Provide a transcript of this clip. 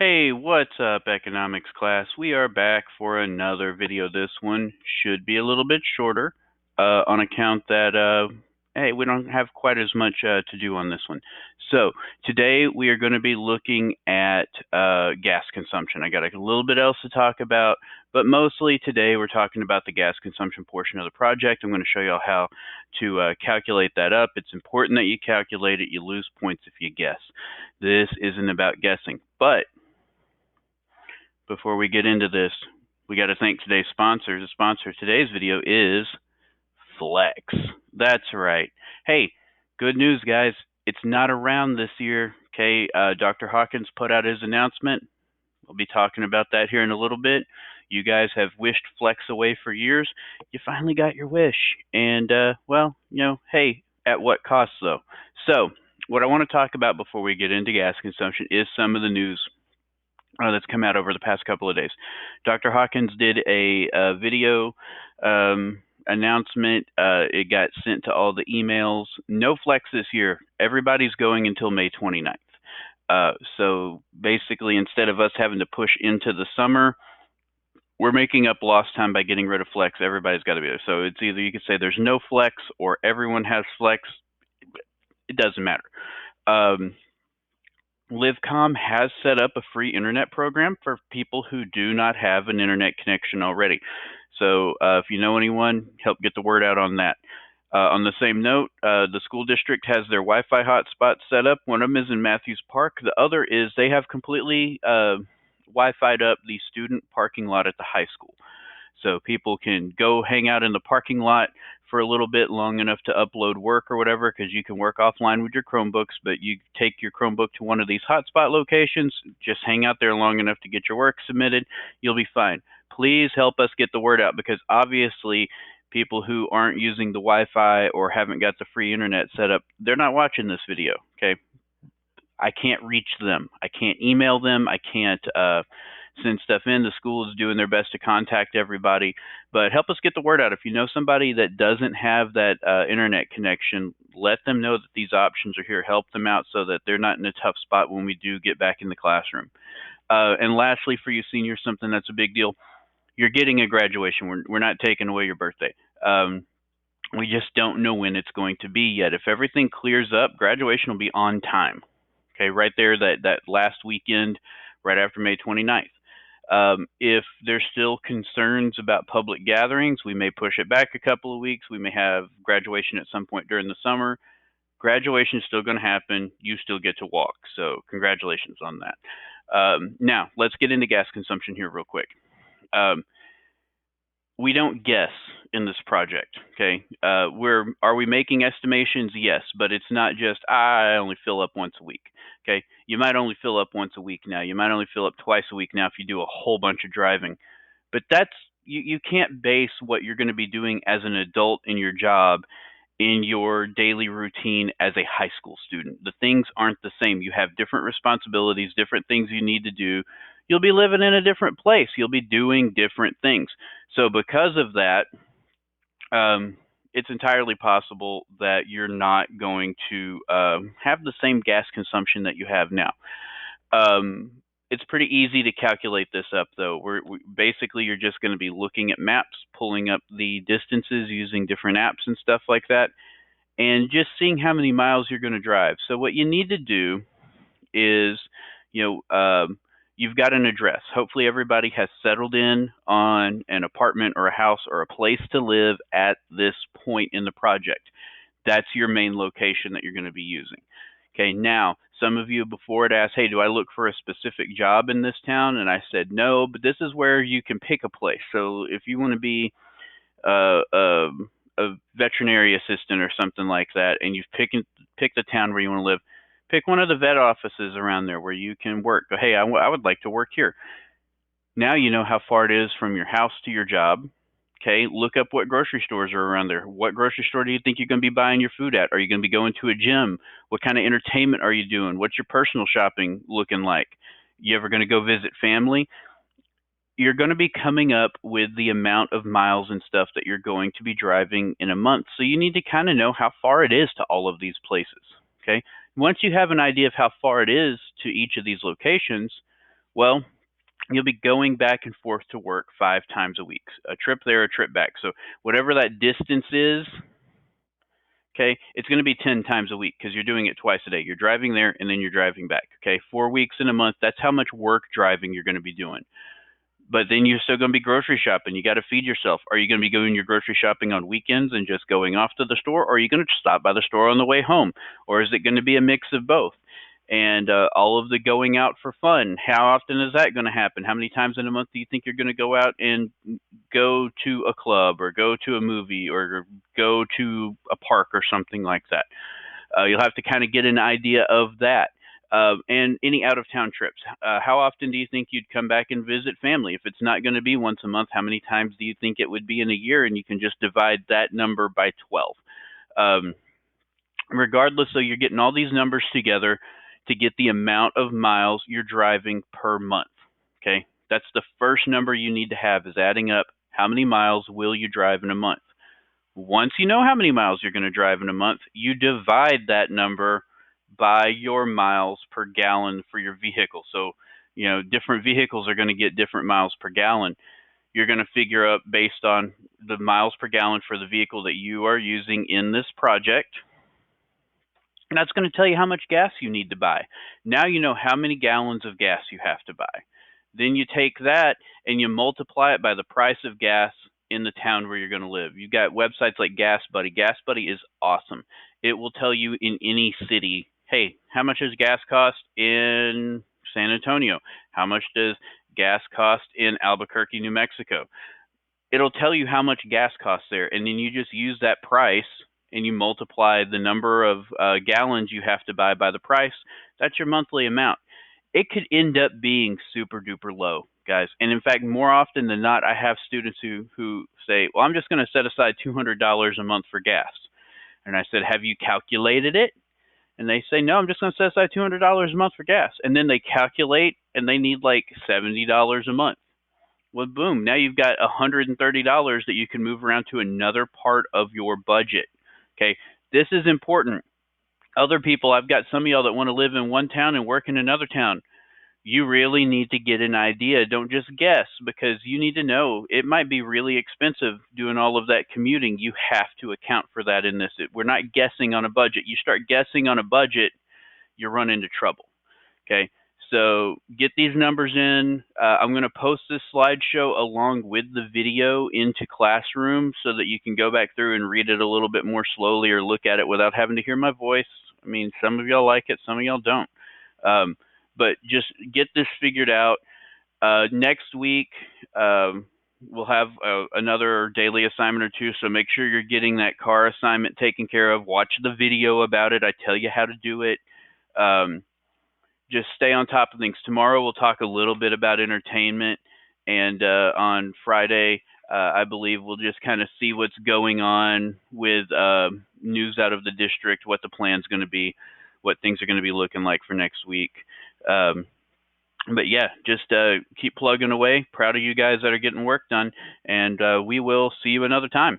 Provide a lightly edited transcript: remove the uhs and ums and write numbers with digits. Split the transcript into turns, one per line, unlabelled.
Hey, what's up, economics class? We are back for another video. This one should be a little bit shorter on account that, hey, we don't have quite as much to do on this one. So today we are going to be looking at gas consumption. I got a little bit else to talk about, but mostly today we're talking about the gas consumption portion of the project. I'm going to show you all how to calculate that up. It's important that you calculate it. You lose points if you guess. This isn't about guessing, but before we get into this, we got to thank today's sponsor. The sponsor of today's video is Flex. That's right. Hey, good news, guys. It's not around this year. Okay, Dr. Hawkins put out his announcement. We'll be talking about that here in a little bit. You guys have wished Flexaway for years. You finally got your wish. And, well, hey, at what cost, though? So, what I want to talk about before we get into gas consumption is some of the news that's come out over the past couple of days. Dr. Hawkins did a video announcement. It got sent to all the emails. No flex this year. Everybody's going until May 29th. So basically, instead of us having to push into the summer, we're making up lost time by getting rid of flex. Everybody's got to be there. So it's either you could say there's no flex or everyone has flex. It doesn't matter. LivCom has set up a free internet program for people who do not have an internet connection already. So if you know anyone, help get the word out on that. On the same note, the school district has their Wi-Fi hotspots set up. One of them is in Matthews Park. The other is they have completely Wi-Fi'd up the student parking lot at the high school. So people can go hang out in the parking lot for a little bit, long enough to upload work or whatever, because you can work offline with your Chromebooks, but you take your Chromebook to one of these hotspot locations, just hang out there long enough to get your work submitted, you'll be fine. Please help us get the word out, because obviously people who aren't using the Wi-Fi or haven't got the free internet set up, they're not watching this video, okay? I can't reach them. I can't email them. I can't send stuff in. The school is doing their best to contact everybody, but help us get the word out. If you know somebody that doesn't have that internet connection, let them know that these options are here. Help them out so that they're not in a tough spot when we do get back in the classroom. And lastly, for you seniors, something that's a big deal. You're getting a graduation. We're not taking away your birthday. We just don't know when it's going to be yet. If everything clears up, graduation will be on time. Okay, right there, that last weekend, right after May 29th. If there's still concerns about public gatherings, we may push it back a couple of weeks. We may have graduation at some point during the summer. Graduation is still going to happen. You still get to walk. So congratulations on that. Now, let's get into gas consumption here real quick. We don't guess in this project, okay? Are we making estimations? Yes, but it's not just, I only fill up once a week, okay? You might only fill up once a week now. You might only fill up twice a week now if you do a whole bunch of driving. But you can't base what you're going to be doing as an adult in your job in your daily routine as a high school student. The things aren't the same. You have different responsibilities, different things you need to do. You'll be living in a different place. You'll be doing different things. So because of that, it's entirely possible that you're not going to have the same gas consumption that you have now. It's pretty easy to calculate this up, though. Basically, you're just going to be looking at maps, pulling up the distances using different apps and stuff like that, and just seeing how many miles you're going to drive. So what you need to do is, you've got an address. Hopefully everybody has settled in on an apartment or a house or a place to live at this point in the project. That's your main location that you're going to be using. Okay, now, some of you before had asked, hey, do I look for a specific job in this town? And I said no, but this is where you can pick a place. So if you want to be a veterinary assistant or something like that, and you've picked a town where you want to live, pick one of the vet offices around there where you can work. Go, hey, I would like to work here. Now you know how far it is from your house to your job. Okay, look up what grocery stores are around there. What grocery store do you think you're going to be buying your food at? Are you going to be going to a gym? What kind of entertainment are you doing? What's your personal shopping looking like? You ever going to go visit family? You're going to be coming up with the amount of miles and stuff that you're going to be driving in a month. So you need to kind of know how far it is to all of these places. Okay. Once you have an idea of how far it is to each of these locations, Well, you'll be going back and forth to work 5 times a week, a trip there, a trip back. So whatever that distance is, okay, it's going to be 10 times a week because you're doing it twice a day. You're driving there and then you're driving back. Okay, 4 weeks in a month. That's how much work driving you're going to be doing. But then you're still going to be grocery shopping. You got to feed yourself. Are you going to be doing your grocery shopping on weekends and just going off to the store? Or are you going to stop by the store on the way home? Or is it going to be a mix of both? And all of the going out for fun, how often is that going to happen? How many times in a month do you think you're going to go out and go to a club or go to a movie or go to a park or something like that? You'll have to kind of get an idea of that. And any out of town trips. How often do you think you'd come back and visit family? If it's not going to be once a month, how many times do you think it would be in a year? And you can just divide that number by 12. Regardless, so you're getting all these numbers together to get the amount of miles you're driving per month. Okay, that's the first number you need to have, is adding up how many miles will you drive in a month. Once you know how many miles you're going to drive in a month, you divide that number by your miles per gallon for your vehicle. So, different vehicles are going to get different miles per gallon. You're going to figure out based on the miles per gallon for the vehicle that you are using in this project. And that's going to tell you how much gas you need to buy. Now you know how many gallons of gas you have to buy. Then you take that and you multiply it by the price of gas in the town where you're going to live. You've got websites like Gas Buddy. Gas Buddy is awesome. It will tell you in any city, hey, how much does gas cost in San Antonio? How much does gas cost in Albuquerque, New Mexico? It'll tell you how much gas costs there, and then you just use that price and you multiply the number of gallons you have to buy by the price. That's your monthly amount. It could end up being super duper low, guys. And in fact, more often than not, I have students who say, well, I'm just going to set aside $200 a month for gas. And I said, have you calculated it? And they say, no, I'm just going to set aside $200 a month for gas. And then they calculate and they need like $70 a month. Well, boom, now you've got $130 that you can move around to another part of your budget. Okay, this is important. Other people, I've got some of y'all that want to live in one town and work in another town. You really need to get an idea. Don't just guess, because you need to know it might be really expensive doing all of that commuting. You have to account for that in this. We're not guessing on a budget. You start guessing on a budget, you run into trouble. Okay, so get these numbers in. I'm going to post this slideshow along with the video into Classroom so that you can go back through and read it a little bit more slowly or look at it without having to hear my voice. I mean, some of y'all like it, some of y'all don't. But just get this figured out. Next week, we'll have another daily assignment or two, so make sure you're getting that car assignment taken care of. Watch the video about it. I tell you how to do it. Just stay on top of things. Tomorrow we'll talk a little bit about entertainment, and on Friday, I believe we'll just kind of see what's going on with news out of the district, what the plan's going to be, what things are going to be looking like for next week. But yeah, just keep plugging away. Proud of you guys that are getting work done, and we will see you another time.